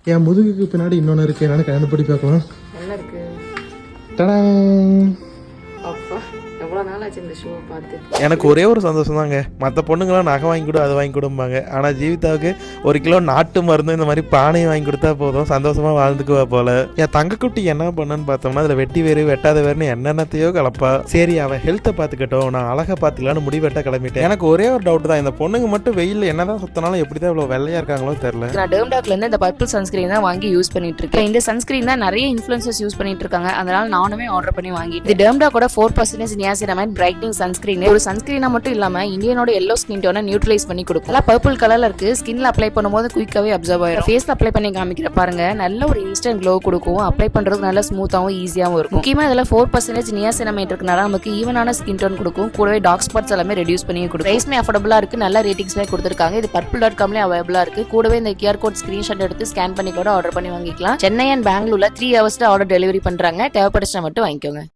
என் முதுகுக்கு பின்னாடி இன்னொன்று இருக்கு, என்னன்னு கண்டுபிடி பார்க்கலாம். என்ன இருக்கு? டடாங். அப்பா எவ்வளோ நாள் ஆச்சு இந்த ஷோவை பார்த்து. எனக்கு ஒரே ஒரு சந்தோஷம் தாங்க, மற்ற பொண்ணுங்களாம் நகை வாங்கி கொடு அது வாங்கி கொடும்பாங்க, ஆனால் ஜீவிதாவுக்கு 1 கிலோ நாட்டு மருந்து இந்த மாதிரி பானையை வாங்கி கொடுத்தா போதும், சந்தோஷமாக வாழ்ந்துக்குவா போல. என் தங்கக்குட்டி என்ன பண்ணுன்னு பார்த்தோம்னா அதில் வெட்டி வேறு வெட்டாத வேறுனு என்னென்னத்தையோ கலப்பா. சரி அவன் ஹெல்த்தை பார்த்துக்கட்டும், நான் அழகா பார்த்துக்கலான்னு முடிவெட்ட கிளம்பிட்டேன். எனக்கு ஒரே ஒரு டவுட் தான், இந்த பொண்ணுங்க மட்டும் வெயிலில் என்னதான் சுத்தினாலும் எப்படி தான் இவ்வளோ வெள்ளையா இருக்காங்களோ தெரியல. நான் டெர்ம்டாக்ல இருந்து இந்த பர்பிள் சன்ஸ்கிரீன் தான் வாங்கி யூஸ் பண்ணிட்டு இருக்கேன். இந்த சன்ஸ்கிரீன் தான் நிறைய இன்ஃப்ளூயன்சர்ஸ் யூஸ் பண்ணிட்டு இருக்காங்க, அதனால நானுமே ஆர்டர் பண்ணி வாங்கிட்டேன். இது டெர்ம்டாக்கோட 4% நியாசினமைட் பிரைட்னிங் சன்ஸ்கிரீன். ஒரு சன்ஸ்கிரீனா மட்டும் இல்லாம இந்தியனோட எல்லோ ஸ்கின் டோனை நியூட்ரலைஸ் பண்ணி கொடுக்கும். நல்லா பர்பிள் கலர்ல இருக்கு, ஸ்கின்ல அப்ளை பண்ணும்போது குயிக்காவே அப்சர்வ் ஆயிடும். ஃபேஸ்ல அப்ளை பண்ணி காமிக்கிற பாருங்க, நல்ல ஒரு இன்ஸ்டன்ட் க்ளோ கொடுக்கும். அப்ளை பண்றதுக்கு நல்ல ஸ்மூத்தாவும் ஈஸியாவும் இருக்கும். முக்கியமா இதுல 4% நியாசினமைட் இருக்கனால நமக்கு ஈவனான ஸ்கின் டோன் கொடுக்கும். கூடவே டார்க் ஸ்பாட்ஸ் எல்லாமே ரெடியூஸ் பண்ணி கொடுக்கும். பிரைஸ்மே அஃபோர்டபுளா இருக்கு, நல்ல ரேட்டிங்ஸ்மே கொடுத்திருக்காங்க. இது purple.comல அவைலபிளா இருக்கு. கூடவே இந்த QR கோட் ஸ்கிரீன்ஷாட் எடுத்து ஸ்கேன் பண்ணி கூட ஆர்டர் பண்ணி வாங்கிக்கலாம். சென்னை அண்ட் பெங்களூர்ல 3 ஹவர்ஸ்ல ஆர்டர் டெலிவரி பண்றாங்க. தேவைப்படுச்சா மட்டும் வாங்கிக்கோங்க.